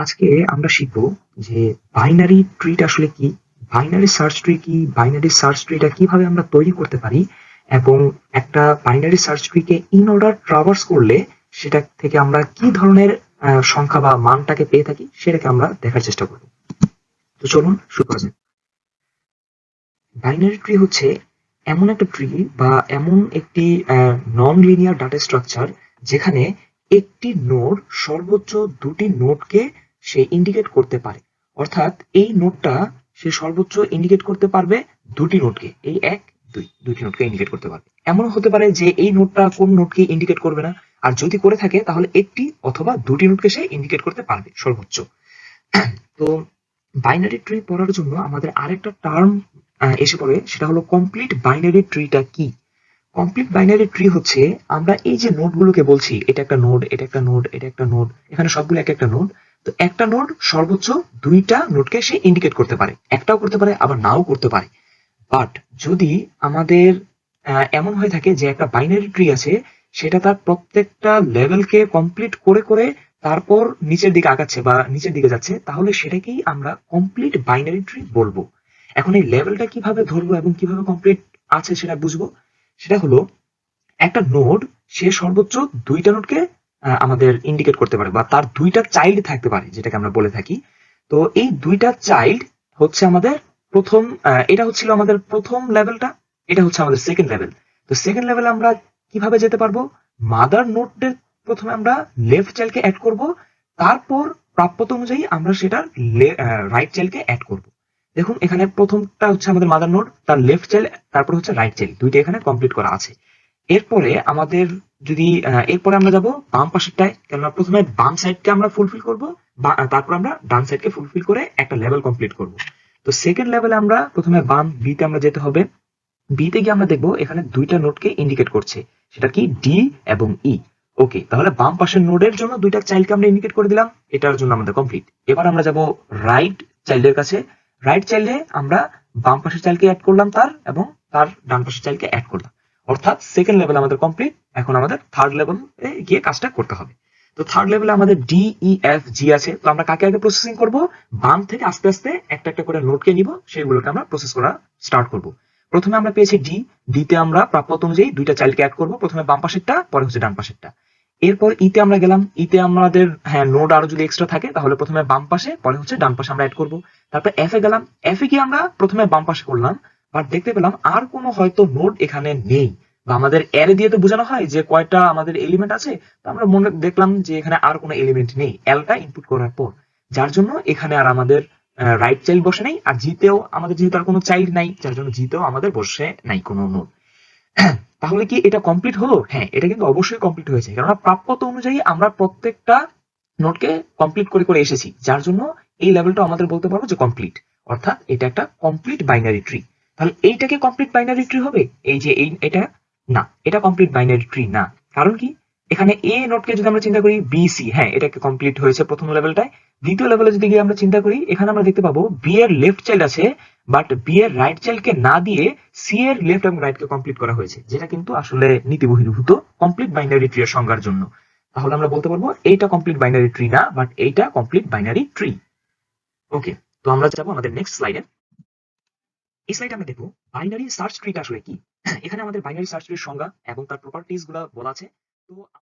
আজকে আমরা শিখবো যে বাইনারি ট্রিটা আসলে কি, বাইনারি সার্চ ট্রি কি, বাইনারি সার্চ ট্রিটা কিভাবে আমরা তৈরি করতে পারি, এবং একটা বাইনারি সার্চ ট্রিকে ইন অর্ডার ট্রাভার্স করলে সেটা থেকে আমরা কি ধরনের সংখ্যা বা মানটাকে পেয়ে থাকি সেটাকে আমরা দেখার চেষ্টা করব। তো চলুন শুরু করা যাক। বাইনারি ট্রি হচ্ছে এমন একটা ট্রি বা এমন একটি নন লিনিয়ার ডাটা স্ট্রাকচার যেখানে একটি নোড সর্বোচ্চ দুটি নোডকে সে ইন্ডিকেট করতে পারে। অর্থাৎ এই নোডটা সে সর্বোচ্চ ইন্ডিকেট করতে পারবে দুটি নোডকে, এই এক দুই দুটি নোডকে ইন্ডিকেট করতে পারবে। এমনও হতে পারে যে এই নোডটা কোন নোডকে ইন্ডিকেট করবে না, আর যদি করে থাকে তাহলে একটি অথবা দুটি নোডকে সে ইন্ডিকেট করতে পারবে সর্বোচ্চ। তো বাইনারি ট্রি পড়ার জন্য আমাদের আরেকটা টার্ম এসে পড়ে, সেটা হলো কমপ্লিট বাইনারি ট্রিটা কি। কমপ্লিট বাইনারি ট্রি হচ্ছে আমরা এই যে নোডগুলোকে বলছি, এটা একটা নোড, এটা একটা নোড, এটা একটা নোড, এখানে সবগুলো এক একটা নোড। তো একটা নোড সর্বোচ্চ দুইটা নোডকে সে ইন্ডিকেট করতে পারে, একটাও করতে পারে আবার নাও করতে পারে। বাট যদি আমাদের এমন হয়ে থাকে যে একটা বাইনারি ট্রি আছে, সেটা তার প্রত্যেকটা লেভেলকে কমপ্লিট করে করে তারপর নিচের দিকে আগাচ্ছে বা নিচের দিকে যাচ্ছে, তাহলে সেটাকেই আমরা কমপ্লিট বাইনারি ট্রি বলবো। এখন এই লেভেলটা কিভাবে ধরবো এবং কিভাবে কমপ্লিট আছে সেটা বুঝবো। সেটা হলো একটা নোড সে সর্বোচ্চ দুইটা নোডকে আমাদের ইন্ডিকেট করতে পারে, বা তার দুইটা চাইল্ড থাকতে পারে যেটাকে আমরা বলে থাকি। তো এই দুইটা চাইল্ড হচ্ছে আমাদের প্রথম, এটা হচ্ছিল আমাদের প্রথম লেভেলটা, এটা হচ্ছে আমাদের সেকেন্ড লেভেল। তো সেকেন্ড লেভেলে আমরা কিভাবে যেতে পারবো? মাদার নোডের প্রথমে আমরা লেফট চাইল্ডকে অ্যাড করব, তারপর প্রাপ্যতা অনুযায়ী আমরা সেটার রাইট চাইল্ডকে অ্যাড করব। দেখুন এখানে প্রথমটা হচ্ছে আমাদের মাদার নোড, তার লেফট চাইল্ড, তারপর হচ্ছে রাইট চাইল্ড, দুইটা এখানে কমপ্লিট করা আছে। এরপরে আমাদের যদি এরপরে আমরা যাব বাম পাশেরটায়, কেননা প্রথমে বাম সাইডকে আমরা ফুলফিল করব, তারপর আমরা ডান সাইডকে ফুলফিল করে একটা লেভেল কমপ্লিট করব। তো সেকেন্ড লেভেলে আমরা প্রথমে বাম বিতে আমরা যেতে হবে। বিতে গিয়ে আমরা দেখবো এখানে দুইটা নোডকে ইন্ডিকেট করছে, সেটা কি ডি এবং ই। ওকে, তাহলে বাম পাশের নোডের জন্য দুইটা চাইল্ডকে আমরা ইন্ডিকেট করে দিলাম, এটার জন্য আমাদের কমপ্লিট। এবার আমরা যাব রাইট চাইল্ডের কাছে। রাইট চাইল্ডে আমরা বাম পাশের চাইল্ডকে অ্যাড করলাম তার, এবং তার ডান পাশের চাইল্ডকে অ্যাড করলাম। অর্থাৎ সেকেন্ড লেভেল আমাদের কমপ্লিট। এখন আমাদের থার্ড লেভেলে গিয়ে কাজটা করতে হবে। তো থার্ড লেভেলে আমাদের ডি ই এফ জি আছে, তো আমরা কাকে আগে প্রসেসিং করব? বাম থেকে আস্তে আস্তে একটা একটা করে নোডকে নিব, সেগুলোকে আমরা প্রসেস করা স্টার্ট করব। প্রথমে আমরা পেয়েছি ডি, ডিতে আমরা প্রাপ্যতা অনুযায়ী দুইটা চাইল্ডকে অ্যাড করব, প্রথমে বাম পাশেরটা, পরে হচ্ছে ডান পাশেরটা। এরপর ইতে আমরা গেলাম, ইতে আমাদের হ্যাঁ নোড আরো যদি এক্সট্রা থাকে তাহলে প্রথমে বাম পাশে, পরে হচ্ছে ডান পাশে আমরা অ্যাড করব। তারপর এফ এ গেলাম, এফ এ কি আমরা প্রথমে বাম পাশে করলাম, বাট দেখতে পেলাম আর কোনো হয়তো নোড এখানে নেই, বা আমাদের অ্যারে দিয়ে তো বোঝানো হয় যে কয়টা আমাদের এলিমেন্ট আছে। তো আমরা মনে দেখলাম যে এখানে আর কোনো এলিমেন্ট নেই এলটা ইনপুট করার পর, যার জন্য এখানে আর আমাদের রাইট চাইল্ড বসে নেই, আর জিতেও আমাদের যেহেতু আর কোনো চাইল্ড নাই, যার জন্য জিতেও আমাদের বসে নাই কোনো নোড। তাহলে কি এটা কমপ্লিট হলো? হ্যাঁ, এটা কিন্তু অবশ্যই কমপ্লিট হয়েছে, কেননা প্রাপ্যতা অনুযায়ী আমরা প্রত্যেকটা নোটকে কমপ্লিট করে করে এসেছি, যার জন্য এই লেভেলটা আমাদের বলতে পারবো যে কমপ্লিট। অর্থাৎ এটা একটা কমপ্লিট বাইনারি ট্রি। তাহলে এইটাকে কমপ্লিট বাইনারি ট্রি হবে? এই যে এটা না, এটা কমপ্লিট বাইনারি ট্রি না। কারণ কি? এখানে এ নোটকে যদি আমরা চিন্তা করি, বি সি, হ্যাঁ এটাকে কমপ্লিট হয়েছে প্রথম লেভেলটায়। দ্বিতীয় লেভেলে যদি গিয়ে আমরা চিন্তা করি, এখানে আমরা দেখতে পাবো বি এর লেফট চাইল্ড আছে, বাট বি এর রাইট চাইল্ডকে না দিয়ে সি এর লেফট এবং রাইট কে কমপ্লিট করা হয়েছে, যেটা কিন্তু আসলে নীতি বহির্ভূত কমপ্লিট বাইনারি ট্রি এর সংজ্ঞার জন্য। তাহলে আমরা বলতে পারবো এইটা কমপ্লিট বাইনারি ট্রি না, বাট এইটা কমপ্লিট বাইনারি ট্রি। ওকে, তো আমরা যাবো আমাদের নেক্সট স্লাইডে। এই স্লাইডে আমরা দেখবো বাইনারি সার্চ ট্রিটা আসলে কি। এখানে আমাদের বাইনারি সার্চ ট্রির সংজ্ঞা এবং তার প্রপার্টিজ গুলা বলা আছে। তো